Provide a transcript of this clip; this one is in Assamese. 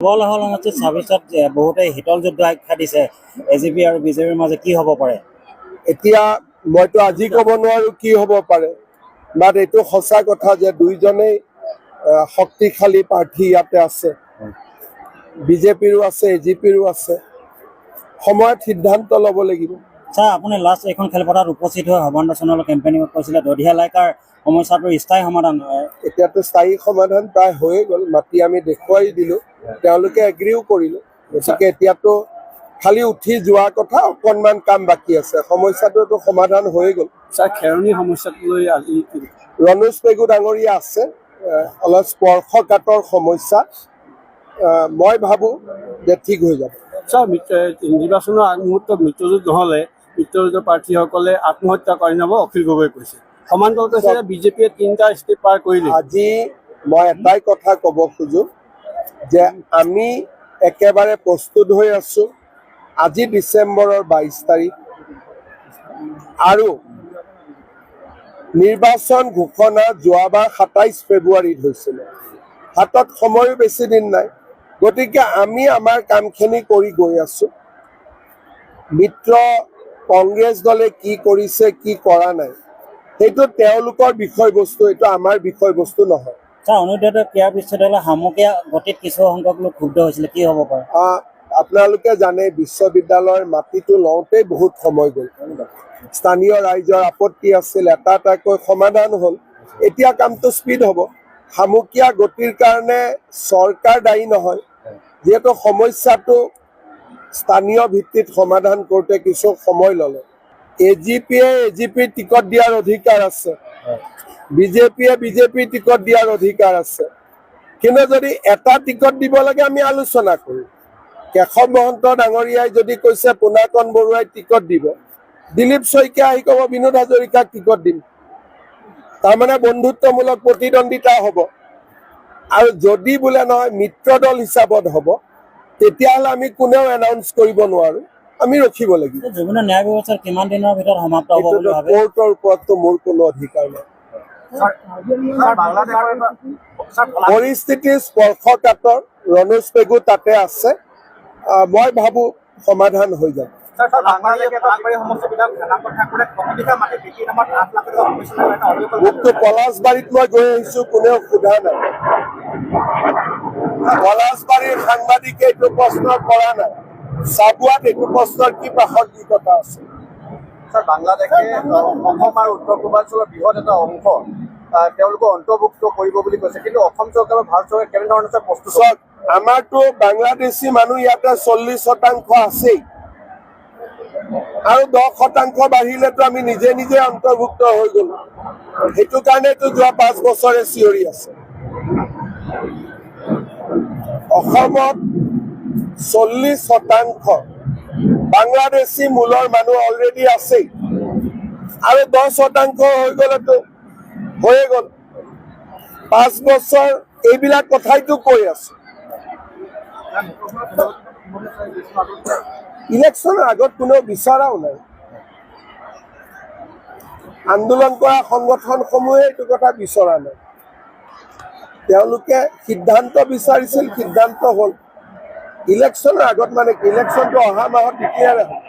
বল হল সমষ্টিত 26ত বহুতে শীতল যুদ্ধ আখ্যা দিছে এজিপি আৰু বিজেপিৰ মাজে কি হ'ব পাৰে? এতিয়া মইতো আজি ক'ব নোৱাৰো কি হ'ব পাৰে, বাট এইটো সঁচা কথা যে দুইজনেই শক্তিশালী প্ৰাৰ্থী ইয়াতে আছে, বিজেপিৰো আছে এজিপিৰো আছে। সময়ত সিদ্ধান্ত ল'ব লাগিব। ছাৰ, আপুনি লাষ্ট এইখন খেলপথাৰত উপস্থিত হৈ সৰ্বানন্দ সোণোৱালৰ কেম্পেইনিঙত কৈছিলে দধিয়া লাইকাৰ সমস্যাটোৰ স্থায়ী সমাধান হয়। এতিয়াতো স্থায়ী সমাধান প্ৰায় হৈয়ে গ'ল, মাতি আমি দেখুৱাই দিলোঁ, তেওঁলোকে এগ্ৰীও কৰিলে। গতিকে এতিয়াতো খালি উঠি যোৱাৰ কথা, অকণমান কাম বাকী আছে, সমস্যাটোতো সমাধান হৈয়ে গ'ল। ছাৰ, খেৰণী সমস্যাটো লৈ আজি ৰণোজ পেগু ডাঙৰীয়া আছে, অলপ স্পৰ্শকাতৰ সমস্যা, মই ভাবোঁ যে ঠিক হৈ যাব। ছাৰ, নিৰ্বাচনৰ আগমুহূৰ্তত মিত্ৰজোঁট নহ'লে মিত্ৰজোঁটৰ প্ৰাৰ্থীসকলে আত্মহত্যা কৰি নেব, অখিল গগৈ কৈছে। সমান্তৰালকৈ কৈছে যে বিজেপিয়ে 3টা ষ্টেপ পাৰ কৰিলে। আজি মই এটাই কথা ক'ব খোজোঁ যে আমি একেবাৰে প্ৰস্তুত হৈ আছোঁ। আজি ডিচেম্বৰৰ 22 তাৰিখ আৰু নিৰ্বাচন ঘোষণা যোৱাবাৰ 27 ফেব্ৰুৱাৰীত হৈছিলে। হাতত সময়ো বেছি দিন নাই, গতিকে আমি আমাৰ কামখিনি কৰি গৈ আছোঁ। মিত্ৰ কংগ্ৰেছ দলে কি কৰিছে কি কৰা নাই সেইটো তেওঁলোকৰ বিষয়বস্তু, এইটো আমাৰ বিষয়বস্তু নহয়। ছাৰ, অনুদ্যত ক্ৰীড়া বিশ্ববিদ্যালয়ৰ সামগ্ৰীয়া গতিত কিছু সংখ্যক লোক ক্ষুব্ধ হৈছিলে, কি হ'ব পাৰে? আপোনালোকে জানে বিশ্ববিদ্যালয়ৰ মাটিটো লওঁতেই বহুত সময় গ'ল, স্থানীয় ৰাইজৰ আপত্তি আছিল, এটা এটাকৈ সমাধান হ'ল। এতিয়া কামটো স্পীড হ'ব। সামগ্ৰীয়া গতিৰ কাৰণে চৰকাৰ দায়ী নহয়, যিহেতু সমস্যাটো স্থানীয় ভিত্তিত সমাধান কৰোঁতে কিছু সময় ল'লে। এজিপিয়ে এজিপিৰ টিকট দিয়াৰ অধিকাৰ আছে, বিজেপিয়ে বিজেপিৰ টিকট দিয়াৰ অধিকাৰ আছে, কিন্তু যদি এটা টিকট দিব লাগে আমি আলোচনা কৰোঁ। কেশৱ মহন্ত ডাঙৰীয়াই যদি কৈছে পোনাকণ বৰুৱাই টিকট দিব, দিলীপ শইকীয়া আহি ক'ব বিনোদ হাজৰিকাক টিকট দিম, তাৰমানে বন্ধুত্বমূলক প্ৰতিদ্বন্দ্বিতা হ'ব। আৰু যদি বোলে নহয় মিত্ৰ দল হিচাপত হ'ব, তেতিয়াহ'লে আমি কোনেও এনাউন্স কৰিব নোৱাৰোঁ, আমি ৰখিব লাগিব। জুবিনৰ ন্যায় ব্যৱস্থাৰ কিমান দিনৰ ভিতৰত সমাপ্ত হ'ব বুলি ভাবে? কোৰ্টৰ ওপৰততো মোৰ কোনো অধিকাৰ নাই। পৰিস্থিতিৰ স্পৰ্শকাতৰ, ৰণোজ পেগু তাতে আছে, মই ভাবোঁ সমাধান হৈ যাব। মোকতো পলাশবাৰীত মই গৈ আহিছোঁ, কোনেও সোধা নাই। পলাশবাৰীৰ সাংবাদিকে এইটো প্ৰশ্ন কৰা নাই, চাবুৱাত এইটো প্ৰশ্নৰ কি প্ৰাসংগিকতা আছে? ছাৰ, বাংলাদেশে অসম আৰু উত্তৰ পূৰ্বাঞ্চলৰ বৃহৎ এটা অংশ তেওঁলোকে অন্তৰ্ভুক্ত কৰিব বুলি কৈছে, কিন্তু অসম চৰকাৰ আৰু ভাৰত চৰকাৰে কেনেধৰণে প্ৰস্তুত? আমাৰতো বাংলাদেশী মানুহ ইয়াতে 40% আছেই, আৰু 10% বাঢ়িলেতো আমি নিজে নিজে অন্তৰ্ভুক্ত হৈ গ'লো। সেইটো কাৰণেতো যোৱা 5 বছৰে চিঞৰি আছে। অসমত 40% বাংলাদেশী মূলৰ মানুহ অলৰেডি আছেই, আৰু 10% হৈ গ'লেতো হৈয়ে গ'ল। 5 বছৰ এইবিলাক কথাইতো কৈ আছে। ইলেকশ্যনৰ আগত কোনেও বিচৰাও নাই। আন্দোলন কৰা সংগঠনসমূহে এইটো কথা বিচৰা নাই। তেওঁলোকে সিদ্ধান্ত বিচাৰিছিল, সিদ্ধান্ত হ'ল। ইলেকশ্যনৰ আগত মানে কি, ইলেকশ্যনটো অহা মাহত তেতিয়াৰে হ'ব।